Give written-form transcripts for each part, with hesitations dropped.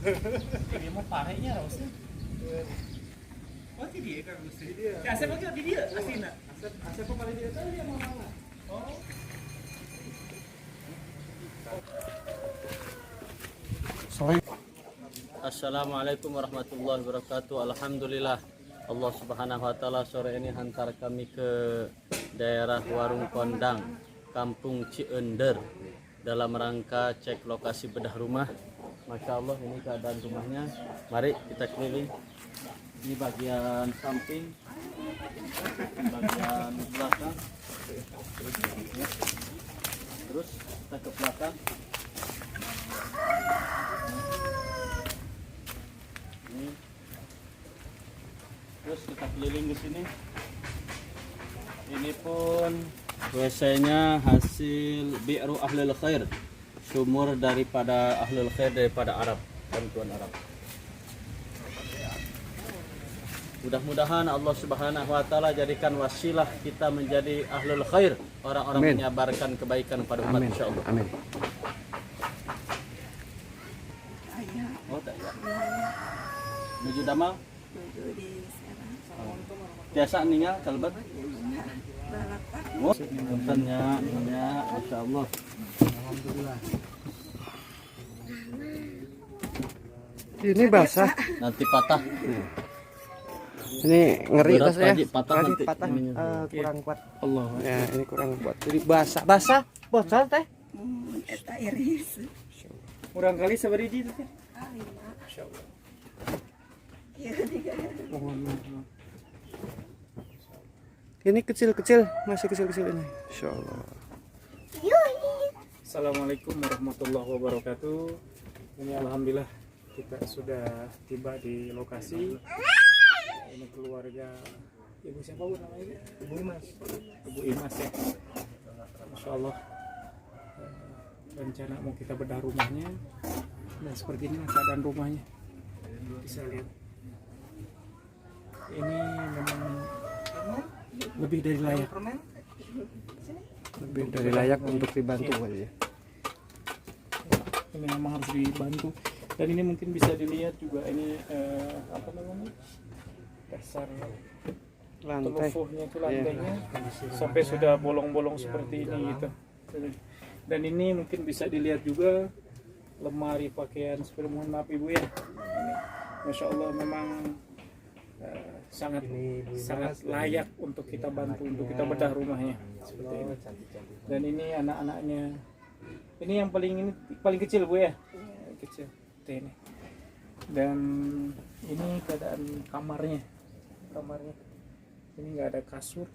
Dia mau parahnya harusnya. Oh di dia kan mesti dia. Si Asep lagi di dia asina. Asep kemarin dia tahu dia mau mana. Oh. Assalamualaikum warahmatullahi wabarakatuh. Alhamdulillah Allah subhanahu wa ta'ala sore ini hantar kami ke daerah Warung Kondang, Kampung Ciender, dalam rangka cek lokasi bedah rumah. Masya Allah ini keadaan rumahnya. Mari kita keliling di bagian samping, bagian belakang, terus kita ke belakang. Ini. Terus kita keliling di sini. Ini pun WC-nya hasil bi'ru ahlul khair, sumur daripada ahlul khair, daripada Arab, bantuan Arab. Mudah-mudahan Allah Subhanahu wa taala jadikan wasilah kita menjadi ahlul khair, orang-orang menyabarkan kebaikan pada umat insyaallah. Amin. Oh, tak ya. Menuju Damal? Menuju di Serang. Biasa ninggal kalbat? Oh, puntennya, Masya Allah. Alhamdulillah. Ini basah. Nanti patah. Ini ngeri tas ya. Patah. Kurang kuat. Allah. Ya, ini kurang kuat. Jadi basah. Bocor teh. Eta iris. Kurang kali sabariji teh. Masya Allah. Ini kecil-kecil, masih kecil-kecil ini. Insya Allah. Assalamualaikum warahmatullahi wabarakatuh. Ini alhamdulillah kita sudah tiba di lokasi. Ini keluarga ibu siapa bu namanya? Ibu Imas. Ibu Imas ya. Masya Allah. Rencana mau kita bedah rumahnya. Nah seperti ini keadaan rumahnya. Bisa lihat. Ini memang lebih dari layak. Lebih dari layak untuk dibantu aja. Ya. Ini memang harus dibantu. Dan ini mungkin bisa dilihat juga ini apa namanya, dasar Lantai. telufuhnya itu lantainya sampai sudah bolong-bolong seperti ini gitu. Dan ini mungkin bisa dilihat juga lemari pakaian seperti, mohon maaf ibu ya. Ini, Masya Allah memang sangat layak untuk kita bantu, untuk kita bedah rumahnya seperti ini. Dan ini anak-anaknya, ini yang paling kecil bu ya, kecil ini. Dan ini keadaan kamarnya ini nggak ada kasur,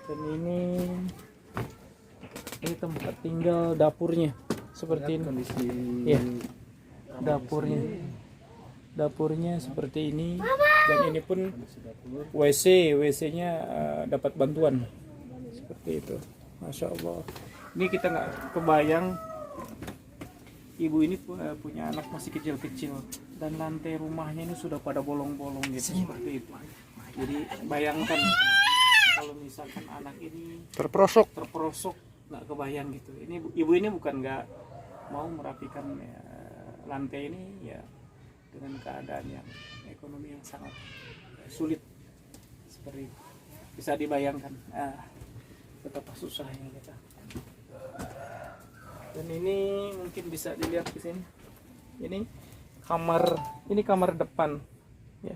dan ini tempat tinggal, dapurnya seperti ini. Kondisi ya, dapurnya seperti ini. Dan ini pun WC-nya dapat bantuan seperti itu. Masya Allah. Ini kita nggak kebayang ibu ini punya anak masih kecil-kecil, dan lantai rumahnya ini sudah pada bolong-bolong gitu seperti itu. Jadi bayangkan kalau misalkan anak ini terperosok, nggak kebayang gitu. Ini ibu ini bukan nggak mau merapikan lantai ini ya, dengan keadaan yang ekonomi yang sangat sulit seperti itu. Bisa dibayangkan betapa susahnya kita. Dan ini mungkin bisa dilihat di sini. Ini kamar depan ya.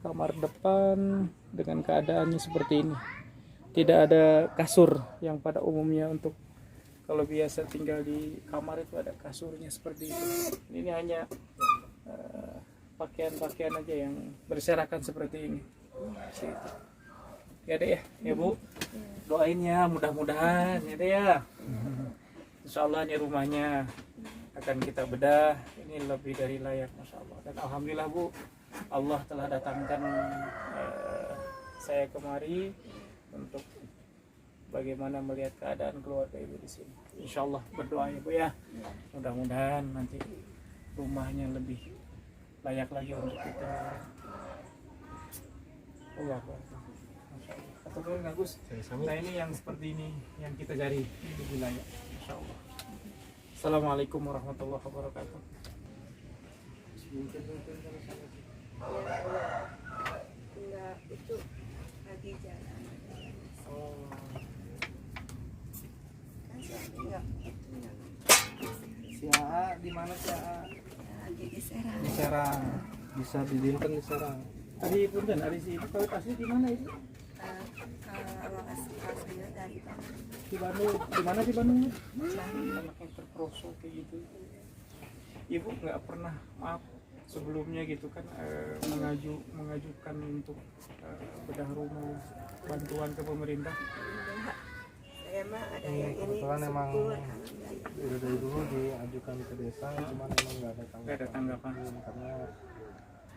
Kamar depan dengan keadaannya seperti ini. Tidak ada kasur yang pada umumnya untuk kalau biasa tinggal di kamar itu ada kasurnya seperti itu. Ini hanya pakaian-pakaian aja yang berserakan seperti ini. Ya deh ya bu, doain ya mudah-mudahan ya deh ya. Insya Allah ini rumahnya akan kita bedah. Ini lebih dari layak, Masya Allah. Dan alhamdulillah bu, Allah telah datangkan saya kemari untuk bagaimana melihat keadaan keluarga ibu di sini. Insya Allah berdoa ya bu ya. Mudah-mudahan nanti rumahnya lebih layak lagi untuk kita. Allah. Atau belum Gus? Nah ini yang seperti ini yang kita cari di wilayah. Insya Allah. Assalamualaikum warahmatullahi wabarakatuh. Enggak, itu lagi jalan. Kan suami enggak. Si AA di mana si AA? Lagi di Serang. Di Serang. Bisa didinten di Serang. Tadi punten, ada si ibu kawin asli di mana itu? Awal aslinya dari Bandung. Di Bandung. Di mana di Bandung? Bandung. Anak yang terperosok kayak gitu. Ibu nggak pernah maaf sebelumnya gitu kan mengajukan untuk bedah rumah bantuan ke pemerintah. Enggak. Saya mah ada yang ini Kebetulan emang syukur, alhamdulillah. dari dulu diajukan ke desa, cuman emang nggak ada Nggak ada tanggapan. karena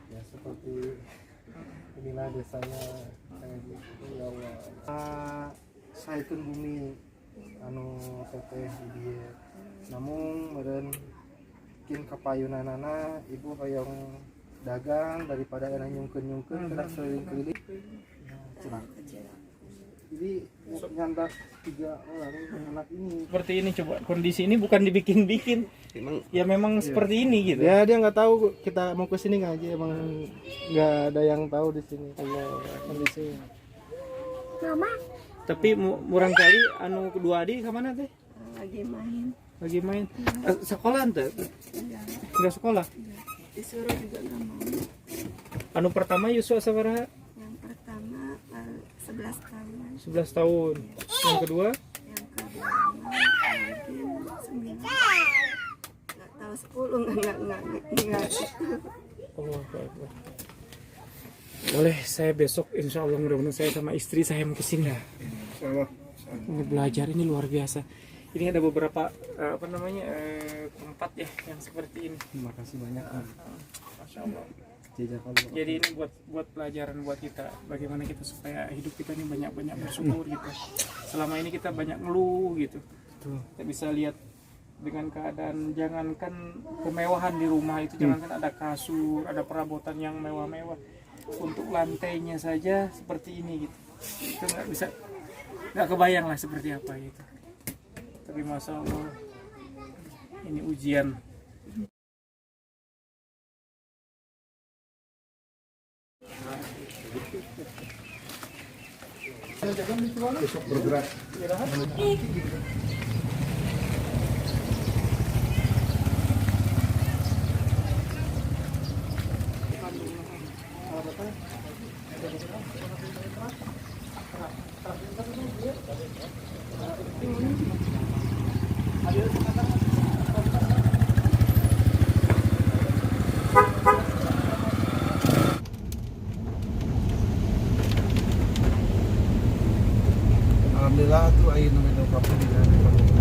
ya seperti inilah desanya kayak gitu ya Allah. Saya kan bumi anu teteh dia, namun meren bikin kapayunanana ibu hayang dagang daripada enak nyungkeun kena keliling-keliling. Nah, Kecil. jadi nyandak 3 orang anak ini. Seperti ini coba kondisi ini bukan dibikin-bikin. Ya memang seperti ini gitu. Ya dia nggak tahu kita mau ke sini ngaji, emang nggak ada yang tahu di sini kalau kondisi. Tapi murang kali anu kedua adik kemana teh? Lagi main. Lagi main. Sekolah ente? Enggak. Enggak sekolah. Disuruh juga nggak mau. Anu pertama Yusuf sabaraha? Yang pertama 11 tahun. 11 tahun. Yang kedua? Yang kedua mungkin 9. Nggak tahu 10 nggak Allah Akbar. Boleh saya besok insya Allah mudah-mudahan saya sama istri saya mau kesini. Ini belajar ini luar biasa. Ini ada beberapa tempat ya yang seperti ini. Terima kasih banyak. Masya Allah. Jazakallah. Jadi ini buat pelajaran buat kita bagaimana kita supaya hidup kita ini banyak bersyukur gitu. Selama ini kita banyak ngeluh gitu. Kita bisa lihat dengan keadaan jangankan kemewahan di rumah itu, jangankan ada kasur, ada perabotan yang mewah-mewah, untuk lantainya saja seperti ini gitu. Itu nggak kebayang lah seperti apa gitu. Tapi masya Allah ini ujian. Besok bergerak. Alhamdulillah tuh ayo nomor 20 di